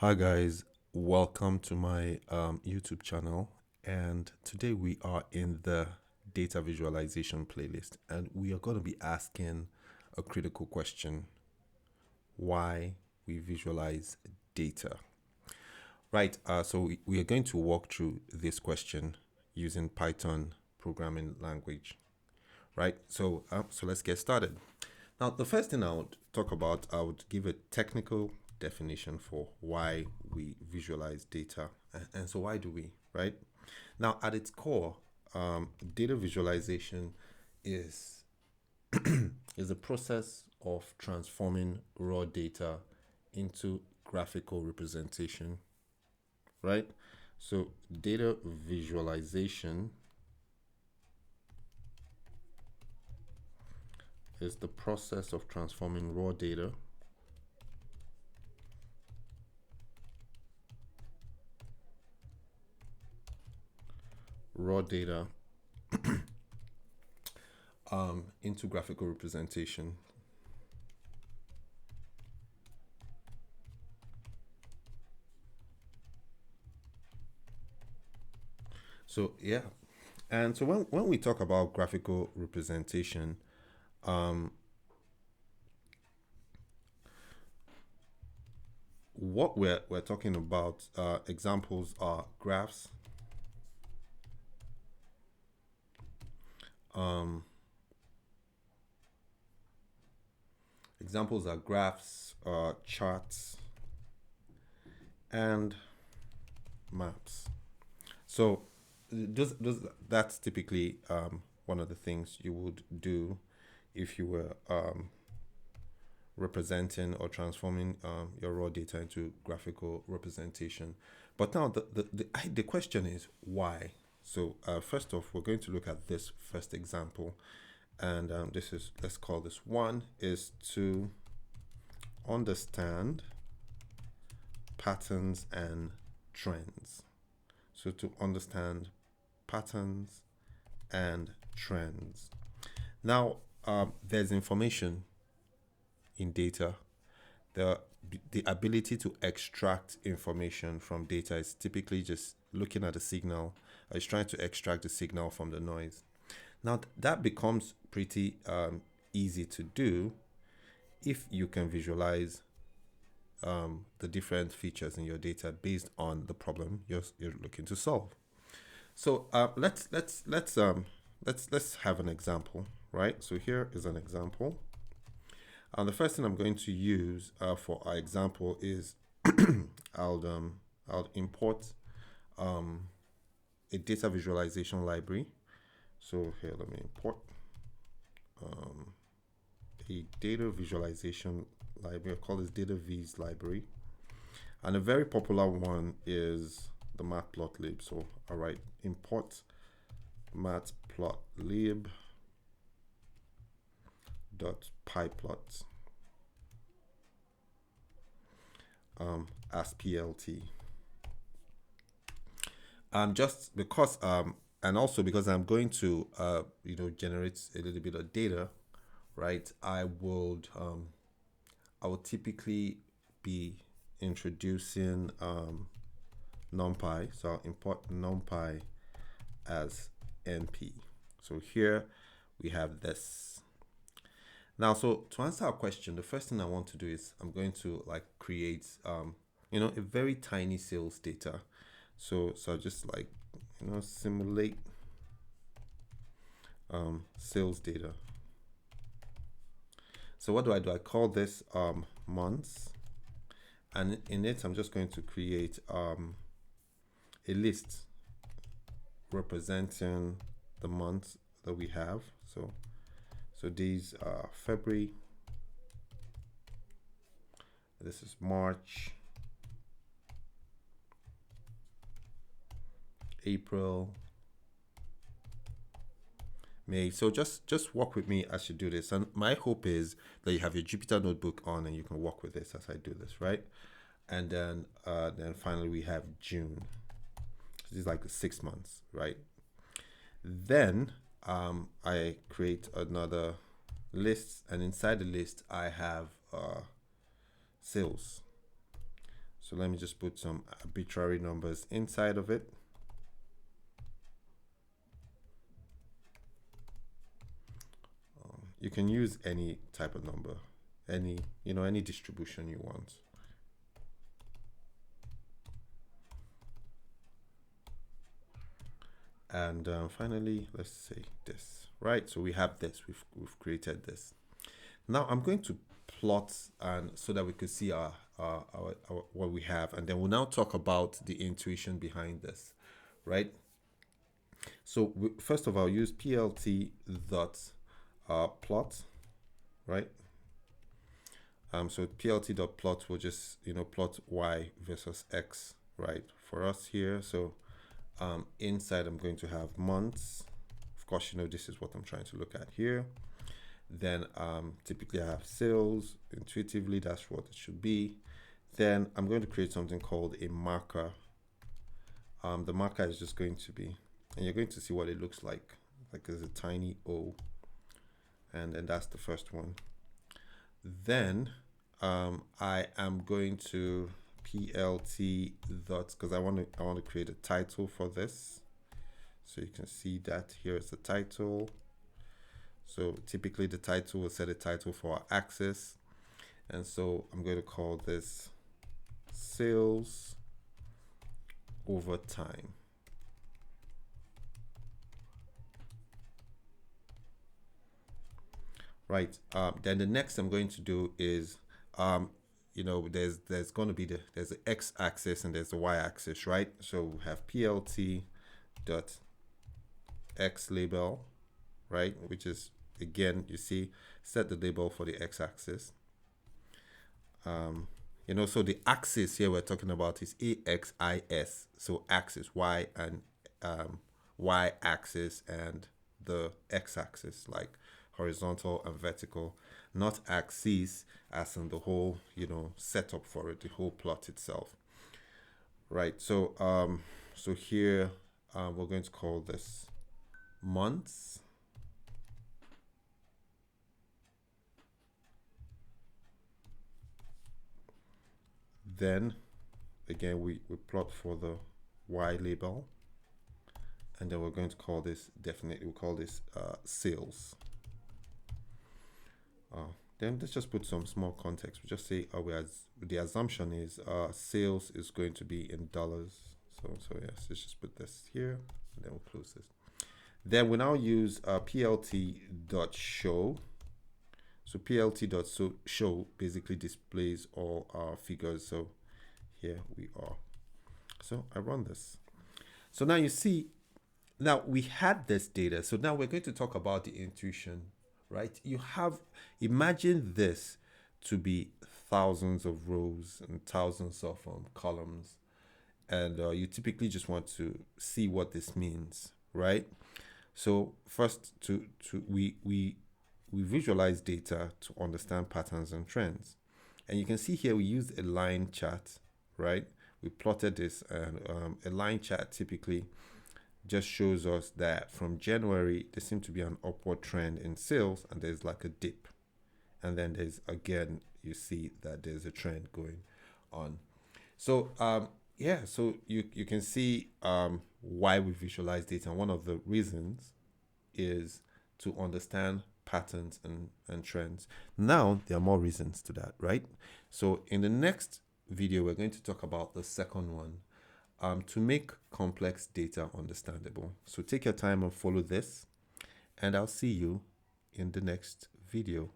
Hi guys, welcome to my YouTube channel, and today we are in the data visualization playlist, and we are going to be asking a critical question: why we visualize data. Right, so we are going to walk through this question using Python programming language. Right, so let's get started. Now, the first thing I would talk about, I would give a technical definition for why we visualize data. And so, why do we, right? Now, at its core, data visualization is, is a process of transforming raw data into graphical representation, right? So, data visualization is the process of transforming raw data into graphical representation. So yeah, and so when we talk about graphical representation, um, what we're talking about, examples are graphs, um, charts, and maps. So that's typically one of the things you would do if you were representing or transforming your raw data into graphical representation. But now the question is why? So first off, we're going to look at this first example, and this is, let's call this one, is to understand patterns and trends. So to understand patterns and trends. Now, there's information in data. the the ability to extract information from data is typically just looking at a signal. It's trying to extract the signal from the noise. Now that becomes pretty easy to do if you can visualize the different features in your data based on the problem you're looking to solve. So let's have an example, right? So here is an example. And the first thing I'm going to use for our example is I'll import a data visualization library. So here, let me import a data visualization library. I call this data viz library. And a very popular one is the matplotlib. So all right, import matplotlib dot pyplot as plt. Just because and also because I'm going to generate a little bit of data, right? I will typically be introducing numpy. So I'll import numpy as np. So here we have this. Now, so to answer our question, the first thing I want to do is I'm going to like create a very tiny sales data. So just like simulate sales data. So what do? I call this months, and in it I'm just going to create a list representing the months that we have. So these are February, this is March, April, May. So just walk with me as you do this. And my hope is that you have your Jupyter notebook on and you can walk with this as I do this, right? And then finally we have June. So this is like the 6 months, right? Then I create another list, and inside the list I have sales. So let me just put some arbitrary numbers inside of it. You can use any type of number, any distribution you want. And finally, let's say this, right? So we have this, we've created this. Now I'm going to plot, and so that we can see our what we have, and then we'll now talk about the intuition behind this, right? So first of all, use plt dot plot, right? So plt dot plot will just plot y versus x, right, for us here. So inside I'm going to have months. Of course, this is what I'm trying to look at here. Then typically I have sales. Intuitively, that's what it should be. Then I'm going to create something called a marker. The marker is just going to be, and you're going to see what it looks like there's a tiny O, and then that's the first one. Then I am going to plt dot, because I want to create a title for this. So you can see that here is the title. So typically the title will set a title for our axis. And so I'm going to call this sales over time. Right. Then the next I'm going to do is, there's going to be there's the x-axis and there's the y-axis, right? So we have plt dot x label, right? Which is, again, you see, set the label for the x-axis. So the axis here we're talking about is axis. So axis, y and y-axis, and the x-axis, like horizontal and vertical, not axes as in the whole setup for it, the whole plot itself, right? So so here we're going to call this months. Then again we plot for the y label, and then we're going to call this, we'll call this sales. Then let's just put some small context. We just say the assumption is sales is going to be in dollars. So yes, let's just put this here, and then we'll close this. Then we now use plt.show. So plt.show basically displays all our figures. So here we are. So I run this. So now you see, now we had this data. So now we're going to talk about the intuition, right? Imagine this to be thousands of rows and thousands of columns. And you typically just want to see what this means, right? So first, we visualize data to understand patterns and trends. And you can see here we used a line chart, right? We plotted this, and a line chart typically just shows us that from January, there seems to be an upward trend in sales, and there's like a dip. And then there's, again, you see that there's a trend going on. So yeah, so you can see why we visualize data. And one of the reasons is to understand patterns and trends. Now, there are more reasons to that, right? So in the next video, we're going to talk about the second one, to make complex data understandable. So take your time and follow this, and I'll see you in the next video.